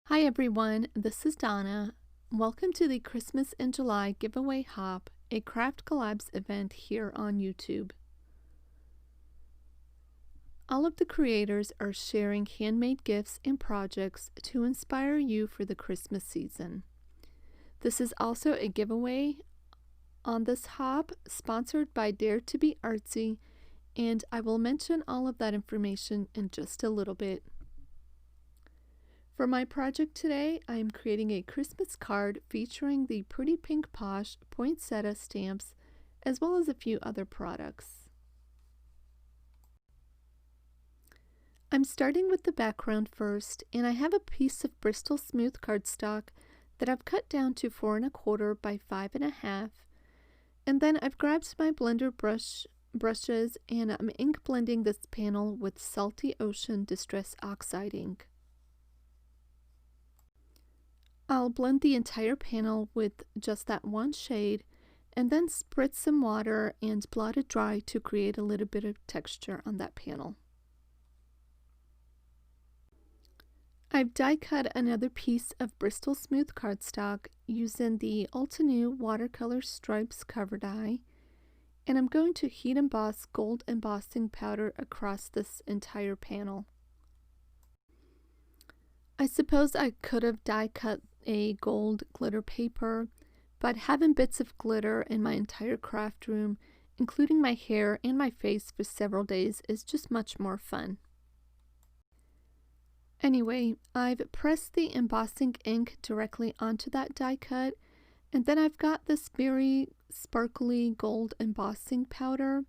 Hi everyone, this is Donna. Welcome to the Christmas in July giveaway hop, a craft collabs event here on YouTube. All of the creators are sharing handmade gifts and projects to inspire you for the Christmas season. This is also a giveaway on this hop sponsored by Dare to be Artsy, and I will mention all of that information in just a little bit. For my project today, I am creating a Christmas card featuring the pretty pink Posh Poinsettia stamps, as well as a few other products. I'm starting with the background first, and I have a piece of Bristol smooth cardstock that I've cut down to 4 1/4 by 5 1/2, and then I've grabbed my blender brushes and I'm ink blending this panel with Salty Ocean Distress Oxide ink. I'll blend the entire panel with just that one shade and then spritz some water and blot it dry to create a little bit of texture on that panel. I've die cut another piece of Bristol smooth cardstock using the Altenew Watercolor Stripes cover die, and I'm going to heat emboss gold embossing powder across this entire panel. I suppose I could have die cut a gold glitter paper, but having bits of glitter in my entire craft room, including my hair and my face for several days, is just much more fun. Anyway, I've pressed the embossing ink directly onto that die cut, and then I've got this very sparkly gold embossing powder,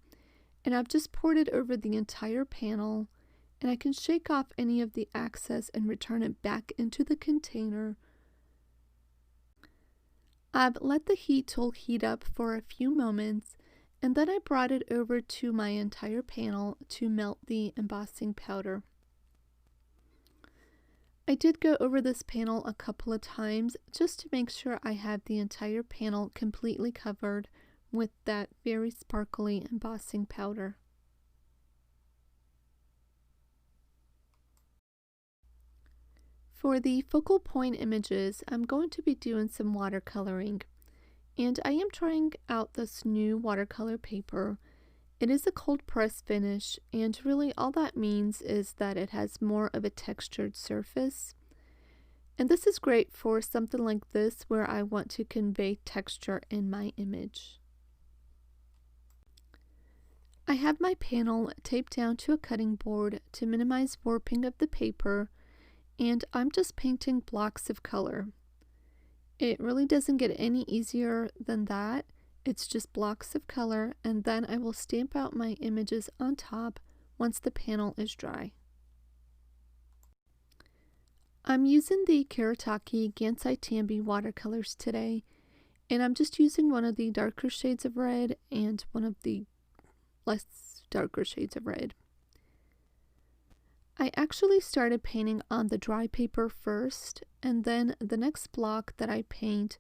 and I've just poured it over the entire panel, and I can shake off any of the excess and return it back into the container. I've let the heat tool heat up for a few moments, and then I brought it over to my entire panel to melt the embossing powder. I did go over this panel a couple of times just to make sure I have the entire panel completely covered with that very sparkly embossing powder. For the focal point images, I'm going to be doing some watercoloring, and I am trying out this new watercolor paper. It is a cold press finish, and really all that means is that it has more of a textured surface. And this is great for something like this where I want to convey texture in my image. I have my panel taped down to a cutting board to minimize warping of the paper, and I'm just painting blocks of color. It really doesn't get any easier than that. It's just blocks of color, and then I will stamp out my images on top once the panel is dry. I'm using the Kuretake Gansai Tambi watercolors today, and I'm just using one of the darker shades of red and one of the less darker shades of red. I actually started painting on the dry paper first, and then the next block that I paint,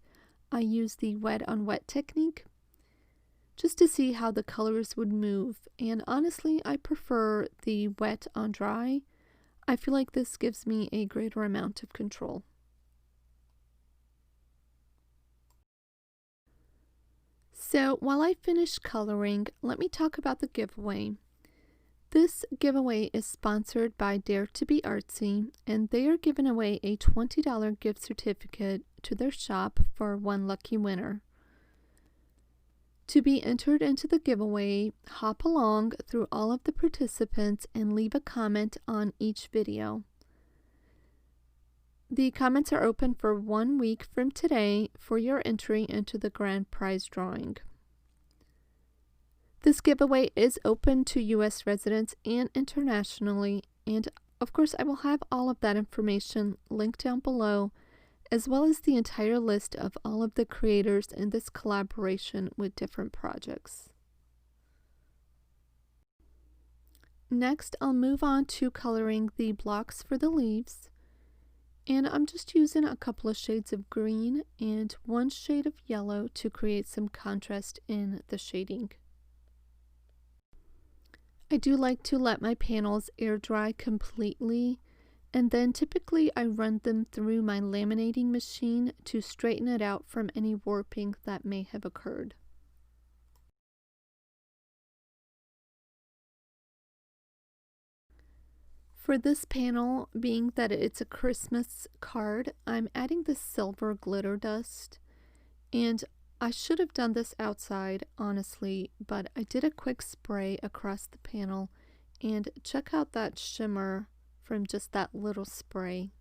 I use the wet on wet technique just to see how the colors would move, and honestly I prefer the wet on dry. I feel like this gives me a greater amount of control. So while I finish coloring, let me talk about the giveaway. This giveaway is sponsored by Dare to be Artsy, and they are giving away a $20 gift certificate to their shop for one lucky winner. To be entered into the giveaway, hop along through all of the participants and leave a comment on each video. The comments are open for 1 week from today for your entry into the grand prize drawing. This giveaway is open to U.S. residents and internationally, and of course I will have all of that information linked down below, as well as the entire list of all of the creators in this collaboration with different projects. Next, I'll move on to coloring the blocks for the leaves, and I'm just using a couple of shades of green and one shade of yellow to create some contrast in the shading. I do like to let my panels air dry completely, And then typically I run them through my laminating machine to straighten it out from any warping that may have occurred. For this panel, being that it's a Christmas card, I'm adding this silver glitter dust. And I should have done this outside, honestly, but I did a quick spray across the panel, and check out that shimmer from just that little spray.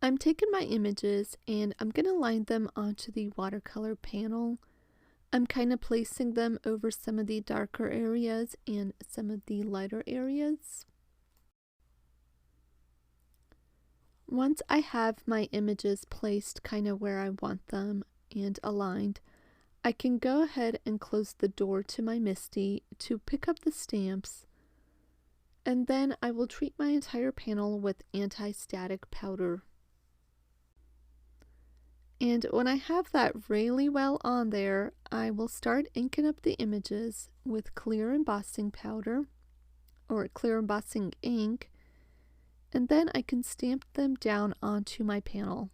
I'm taking my images and I'm going to line them onto the watercolor panel. I'm kind of placing them over some of the darker areas and some of the lighter areas. Once I have my images placed kind of where I want them and aligned, I can go ahead and close the door to my MISTI to pick up the stamps, and then I will treat my entire panel with anti-static powder. And when I have that really well on there, I will start inking up the images with clear embossing powder or clear embossing ink, and then I can stamp them down onto my panel.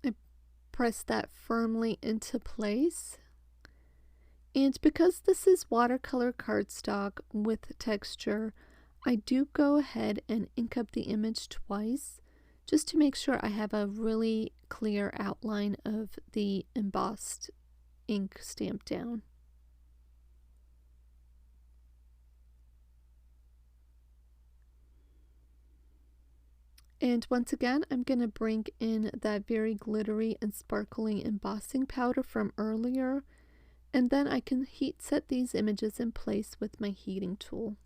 I press that firmly into place. And because this is watercolor cardstock with texture, I do go ahead and ink up the image twice just to make sure I have a really clear outline of the embossed ink stamped down. And once again, I'm going to bring in that very glittery and sparkly embossing powder from earlier. And then I can heat set these images in place with my heating tool.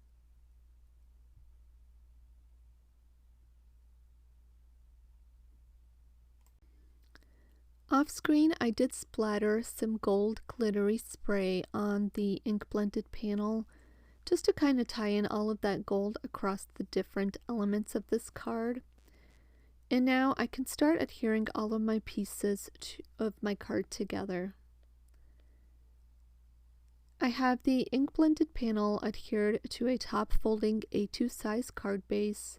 Off screen, I did splatter some gold glittery spray on the ink blended panel just to kind of tie in all of that gold across the different elements of this card. And now I can start adhering all of my pieces of my card together. I have the ink blended panel adhered to a top folding A2 size card base.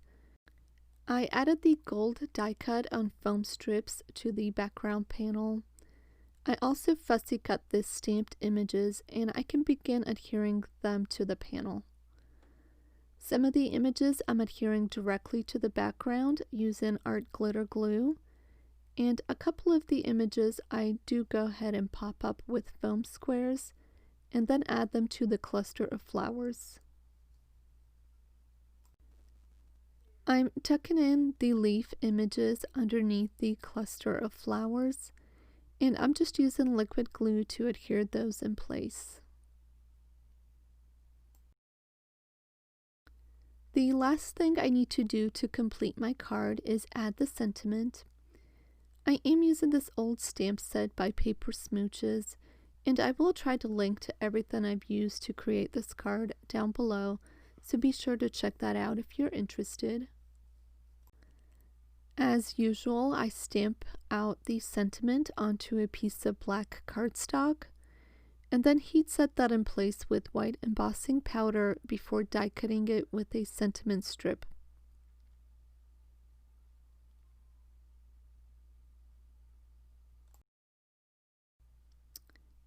I added the gold die cut on foam strips to the background panel. I also fussy cut the stamped images and I can begin adhering them to the panel. Some of the images I'm adhering directly to the background using art glitter glue, and a couple of the images I do go ahead and pop up with foam squares and then add them to the cluster of flowers. I'm tucking in the leaf images underneath the cluster of flowers, and I'm just using liquid glue to adhere those in place. The last thing I need to do to complete my card is add the sentiment. I am using this old stamp set by Paper Smooches, and I will try to link to everything I've used to create this card down below, so be sure to check that out if you're interested. As usual, I stamp out the sentiment onto a piece of black cardstock, and then heat set that in place with white embossing powder before die cutting it with a sentiment strip.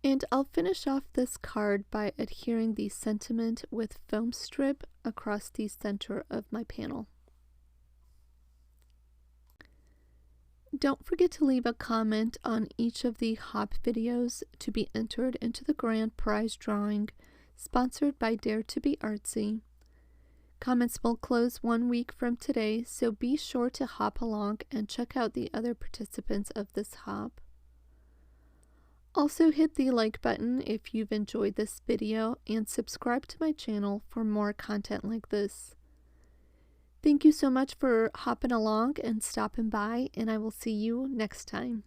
And I'll finish off this card by adhering the sentiment with foam strip across the center of my panel. Don't forget to leave a comment on each of the hop videos to be entered into the grand prize drawing sponsored by Dare to be Artsy. Comments will close 1 week from today, so be sure to hop along and check out the other participants of this hop. Also hit the like button if you've enjoyed this video and subscribe to my channel for more content like this. Thank you so much for hopping along and stopping by, and I will see you next time.